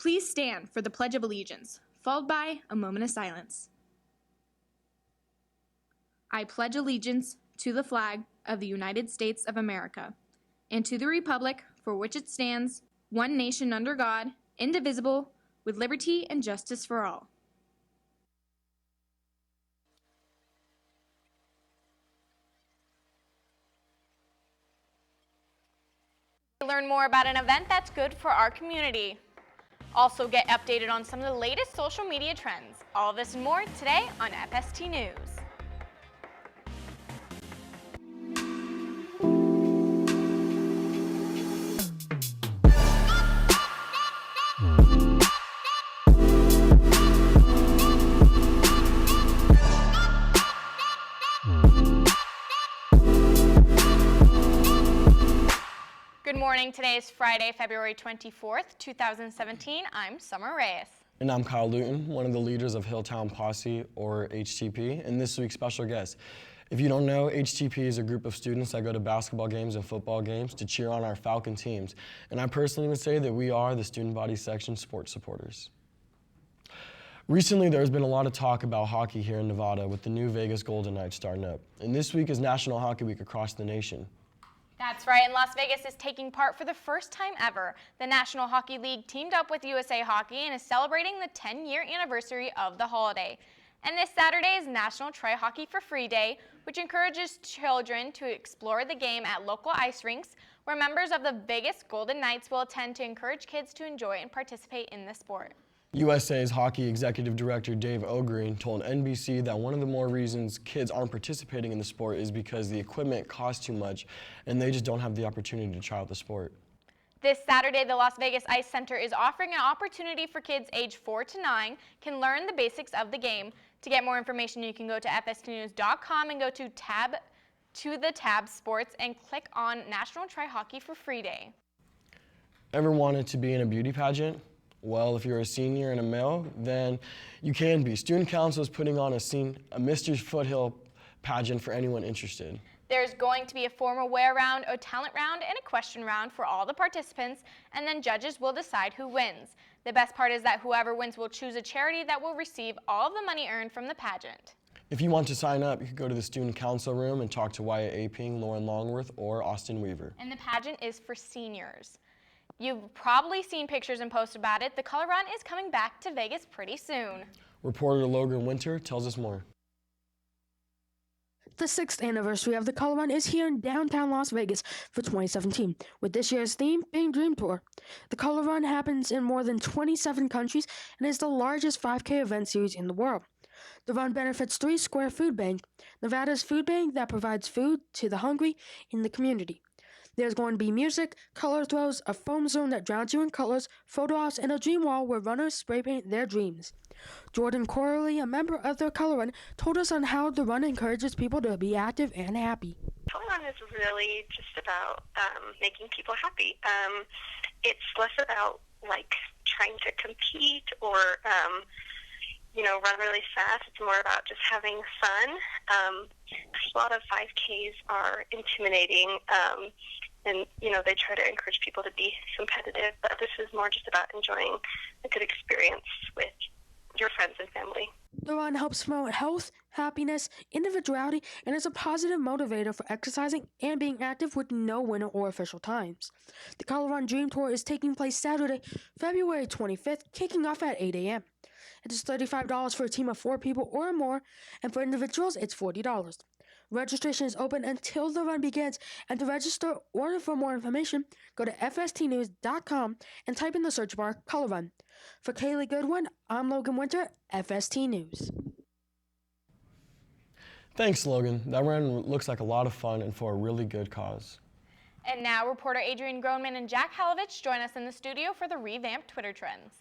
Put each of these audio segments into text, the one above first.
Please stand for the Pledge of Allegiance, followed by a moment of silence. I pledge allegiance to the flag of the United States of America and to the republic for which it stands, one nation under God, indivisible, with liberty and justice for all. Learn more about an event that's good for our community. Also get updated on some of the latest social media trends. All of this and more today on FST News. Good morning. Today is Friday, February 24th, 2017. I'm Summer Reyes. And I'm Kyle Luton, one of the leaders of Hilltown Posse, or HTP, and this week's special guest. If you don't know, HTP is a group of students that go to basketball games and football games to cheer on our Falcon teams. And I personally would say that we are the student body section sports supporters. Recently, there's been a lot of talk about hockey here in Nevada with the new Vegas Golden Knights starting up. And this week is National Hockey Week across the nation. That's right, and Las Vegas is taking part for the first time ever. The National Hockey League teamed up with USA Hockey and is celebrating the 10-year anniversary of the holiday. And this Saturday is National Try Hockey for Free Day, which encourages children to explore the game at local ice rinks, where members of the Vegas Golden Knights will attend to encourage kids to enjoy and participate in the sport. USA's hockey executive director Dave O'Green told NBC that one of the more reasons kids aren't participating in the sport is because the equipment costs too much and they just don't have the opportunity to try out the sport. This Saturday, the Las Vegas Ice Center is offering an opportunity for kids age 4 to 9 can learn the basics of the game. To get more information, you can go to fstnews.com and go to the tab Sports and click on National Try Hockey for Free Day. Ever wanted to be in a beauty pageant? Well, if you're a senior and a male, then you can be. Student Council is putting on a Mr. Foothill pageant for anyone interested. There's going to be a formal wear round, a talent round, and a question round for all the participants, and then judges will decide who wins. The best part is that whoever wins will choose a charity that will receive all of the money earned from the pageant. If you want to sign up, you can go to the Student Council room and talk to Wyatt Aping, Lauren Longworth, or Austin Weaver. And the pageant is for seniors. You've probably seen pictures and posts about it. The Color Run is coming back to Vegas pretty soon. Reporter Logan Winter tells us more. The 6th anniversary of the Color Run is here in downtown Las Vegas for 2017, with this year's theme being Dream Tour. The Color Run happens in more than 27 countries and is the largest 5K event series in the world. The run benefits 3 Square Food Bank, Nevada's food bank that provides food to the hungry in the community. There's going to be music, color throws, a foam zone that drowns you in colors, photo ops, and a dream wall where runners spray paint their dreams. Jordan Corley, a member of the Color Run, told us on how the run encourages people to be active and happy. Color Run is really just about making people happy. It's less about trying to compete or run really fast. It's more about just having fun. A lot of 5Ks are intimidating, and they try to encourage people to be competitive, but this is more just about enjoying a good experience with your friends and family. The run helps promote health, happiness, individuality, and is a positive motivator for exercising and being active with no winner or official times. The Color Run Dream Tour is taking place Saturday, February 25th, kicking off at 8 a.m. It is $35 for a team of 4 people or more, and for individuals, it's $40. Registration is open until the run begins, and to register or for more information, go to fstnews.com and type in the search bar Color Run. For Kaylee Goodwin, I'm Logan Winter, FST News. Thanks, Logan. That run looks like a lot of fun and for a really good cause. And now, reporter Adrian Groneman and Jack Halovich join us in the studio for the revamped Twitter trends.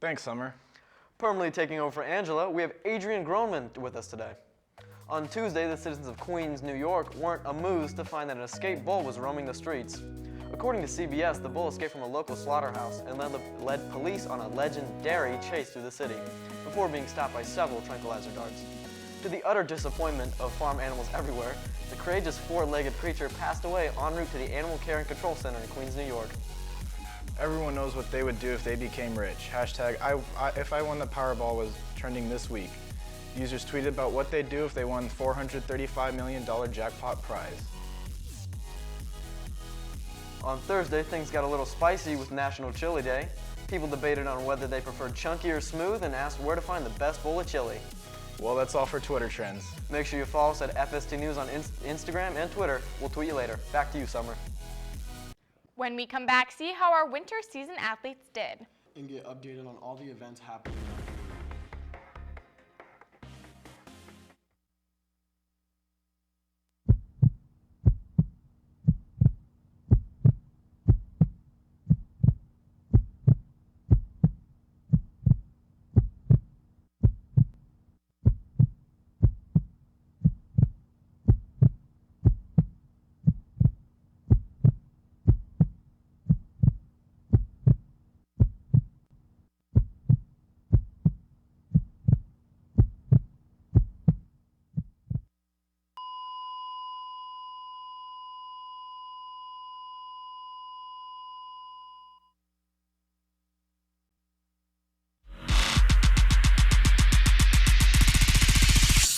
Thanks, Summer. Permanently taking over for Angela, we have Adrian Groneman with us today. On Tuesday, the citizens of Queens, New York weren't amused to find that an escaped bull was roaming the streets. According to CBS, the bull escaped from a local slaughterhouse and led police on a legendary chase through the city, before being stopped by several tranquilizer darts. To the utter disappointment of farm animals everywhere, the courageous 4-legged creature passed away en route to the Animal Care and Control Center in Queens, New York. Everyone knows what they would do if they became rich. Hashtag if I won the Powerball was trending this week. Users tweeted about what they'd do if they won $435 million jackpot prize. On Thursday, things got a little spicy with National Chili Day. People debated on whether they preferred chunky or smooth and asked where to find the best bowl of chili. Well, that's all for Twitter trends. Make sure you follow us at FST News on Instagram and Twitter. We'll tweet you later. Back to you, Summer. When we come back, see how our winter season athletes did. And get updated on all the events happening.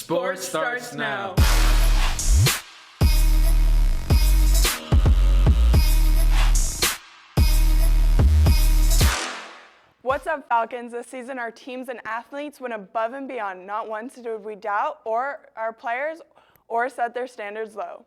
Sports starts now. What's up, Falcons? This season, our teams and athletes went above and beyond. Not once did we doubt our players or set their standards low.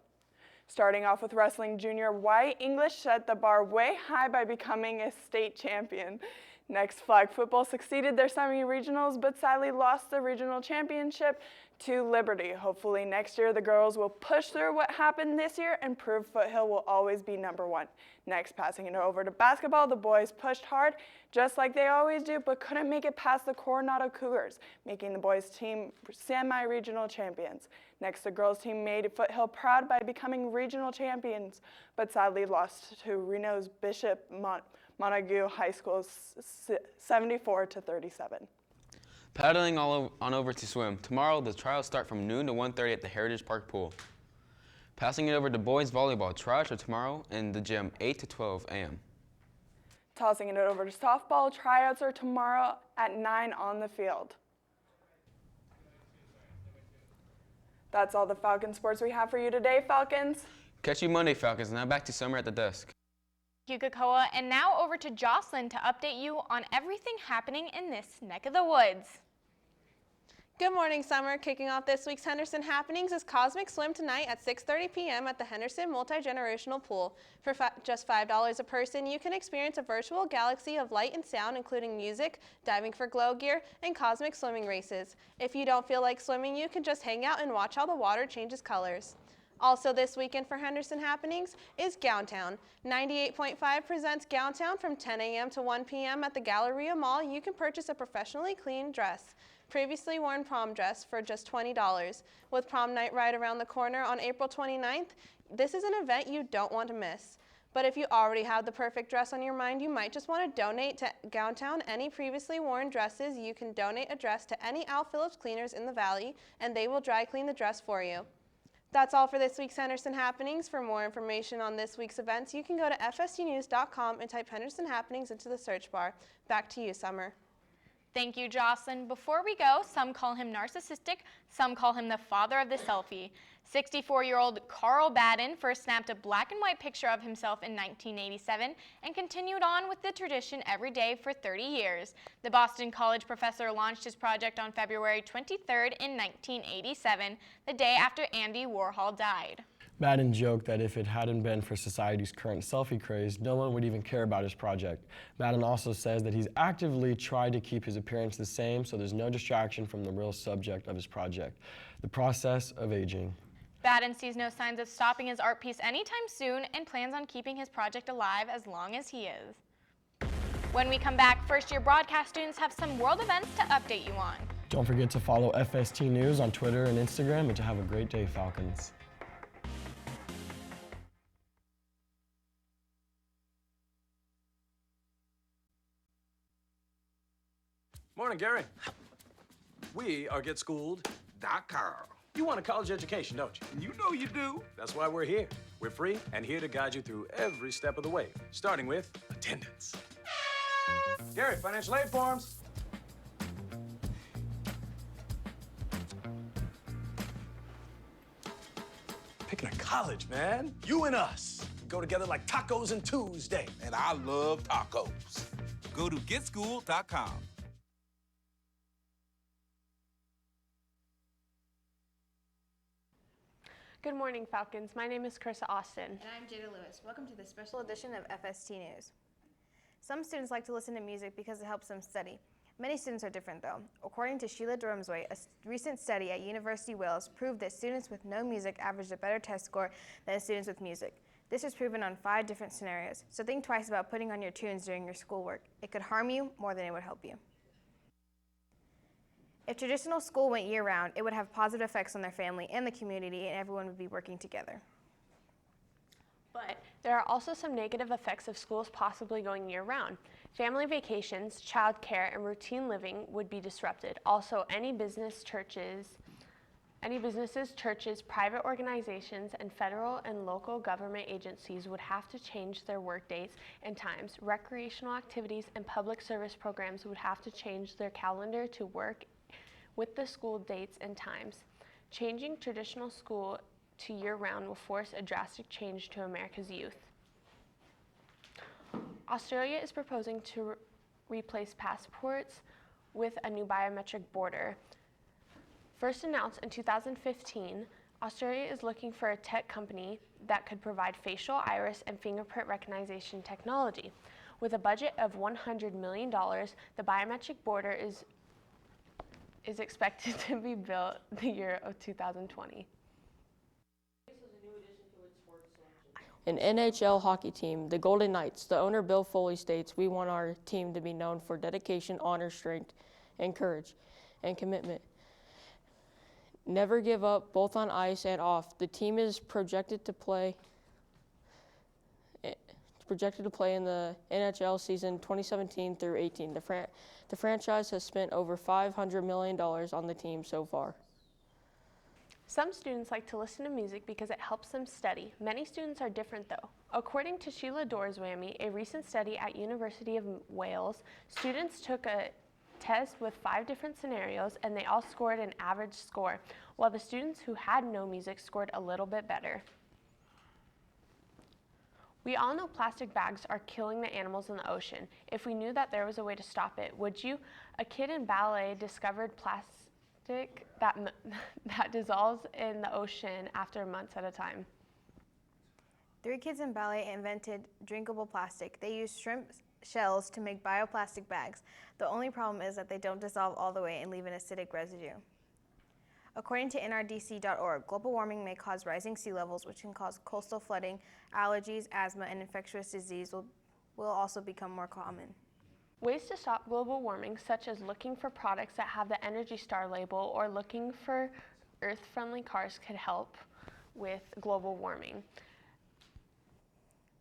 Starting off with wrestling junior White, English set the bar way high by becoming a state champion. Next, flag football succeeded their semi-regionals, but sadly lost the regional championship to Liberty. Hopefully next year the girls will push through what happened this year and prove Foothill will always be #1. Next, passing it over to basketball, the boys pushed hard, just like they always do, but couldn't make it past the Coronado Cougars, making the boys team semi-regional champions. Next, the girls team made Foothill proud by becoming regional champions, but sadly lost to Reno's Bishop Montague High School 74-37. Paddling on over to swim. Tomorrow, the trials start from noon to 1:30 at the Heritage Park Pool. Passing it over to boys volleyball. Trials are tomorrow in the gym, 8 to 12 a.m. Tossing it over to softball. Tryouts are tomorrow at 9 on the field. That's all the Falcon sports we have for you today, Falcons. Catch you Monday, Falcons. Now back to Summer at the desk. Thank you, Kakoa. And now over to Jocelyn to update you on everything happening in this neck of the woods. Good morning, Summer. Kicking off this week's Henderson happenings is Cosmic Swim tonight at 6:30 p.m. at the Henderson Multi-Generational Pool. For just $5 a person, you can experience a virtual galaxy of light and sound, including music, diving for glow gear, and cosmic swimming races. If you don't feel like swimming, you can just hang out and watch how the water changes colors. Also this weekend for Henderson happenings is Gowntown. 98.5 presents Gowntown from 10 a.m. to 1 p.m. at the Galleria Mall. You can purchase a professionally cleaned dress. Previously worn prom dress for just $20. With prom night right around the corner on April 29th, this is an event you don't want to miss. But if you already have the perfect dress on your mind, you might just want to donate to Gowntown any previously worn dresses. You can donate a dress to any Al Phillips cleaners in the Valley, and they will dry clean the dress for you. That's all for this week's Henderson happenings. For more information on this week's events, you can go to fstnews.com and type Henderson happenings into the search bar. Back to you, Summer. Thank you, Jocelyn. Before we go, some call him narcissistic, some call him the father of the selfie. 64-year-old Carl Baden first snapped a black and white picture of himself in 1987 and continued on with the tradition every day for 30 years. The Boston College professor launched his project on February 23rd in 1987, the day after Andy Warhol died. Baden joked that if it hadn't been for society's current selfie craze, no one would even care about his project. Baden also says that he's actively tried to keep his appearance the same so there's no distraction from the real subject of his project, the process of aging. Baden sees no signs of stopping his art piece anytime soon and plans on keeping his project alive as long as he is. When we come back, first-year broadcast students have some world events to update you on. Don't forget to follow FST News on Twitter and Instagram and to have a great day, Falcons. Morning, Gary. We are GetSchooled.com. You want a college education, don't you? You know you do. That's why we're here. We're free and here to guide you through every step of the way, starting with attendance. Gary, financial aid forms. Picking a college, man. You and us. We go together like tacos and Tuesday. And I love tacos. Go to getschool.com. Good morning, Falcons. My name is Carissa Austin. And I'm Jada Lewis. Welcome to this special edition of FST News. Some students like to listen to music because it helps them study. Many students are different, though. According to Sheila Dormsway, a recent study at University of Wales proved that students with no music averaged a better test score than students with music. This was proven on 5 different scenarios, so think twice about putting on your tunes during your schoolwork. It could harm you more than it would help you. If traditional school went year-round, it would have positive effects on their family and the community, and everyone would be working together. But there are also some negative effects of schools possibly going year-round. Family vacations, childcare, and routine living would be disrupted. Also, any businesses, churches, private organizations, and federal and local government agencies would have to change their work dates and times. Recreational activities and public service programs would have to change their calendar to work with the school dates and times. Changing traditional school to year-round will force a drastic change to America's youth. Australia is proposing to replace passports with a new biometric border. First announced in 2015, Australia is looking for a tech company that could provide facial, iris, and fingerprint recognition technology. With a budget of $100 million, the biometric border is expected to be built the year of 2020. An NHL hockey team, the Golden Knights. The owner, Bill Foley, states, "We want our team to be known for dedication, honor, strength, and courage, and commitment. Never give up, both on ice and off. The team is projected to play in the NHL season 2017 through 18. The franchise has spent over $500 million on the team so far." Some students like to listen to music because it helps them study. Many students are different, though. According to Sheila Dormsway, a recent study at University of Wales, students took a test with 5 different scenarios and they all scored an average score, while the students who had no music scored a little bit better. We all know plastic bags are killing the animals in the ocean. If we knew that there was a way to stop it, would you? A kid in ballet discovered plastic that dissolves in the ocean after months at a time. 3 kids in ballet invented drinkable plastic. They used shrimp shells to make bioplastic bags. The only problem is that they don't dissolve all the way and leave an acidic residue. According to NRDC.org, global warming may cause rising sea levels, which can cause coastal flooding, allergies, asthma, and infectious disease will also become more common. Ways to stop global warming, such as looking for products that have the Energy Star label or looking for earth-friendly cars, could help with global warming.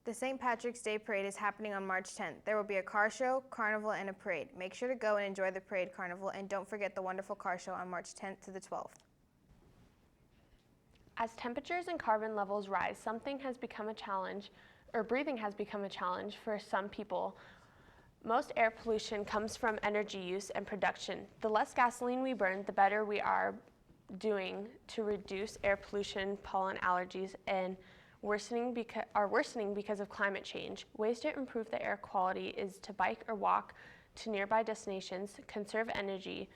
The St. Patrick's Day Parade is happening on March 10th. There will be a car show, carnival, and a parade. Make sure to go and enjoy the parade, carnival, and don't forget the wonderful car show on March 10th to the 12th. As temperatures and carbon levels rise, breathing has become a challenge for some people. Most air pollution comes from energy use and production. The less gasoline we burn, the better we are doing to reduce air pollution, pollen allergies, and worsening because of climate change. Ways to improve the air quality is to bike or walk to nearby destinations, conserve energy.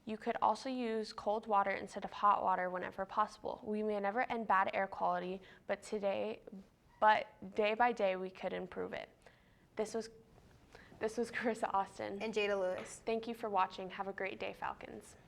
You could also use cold water instead of hot water whenever possible. We may never end bad air quality, but day by day we could improve it. This was Carissa Austin. And Jada Lewis. Thank you for watching. Have a great day, Falcons.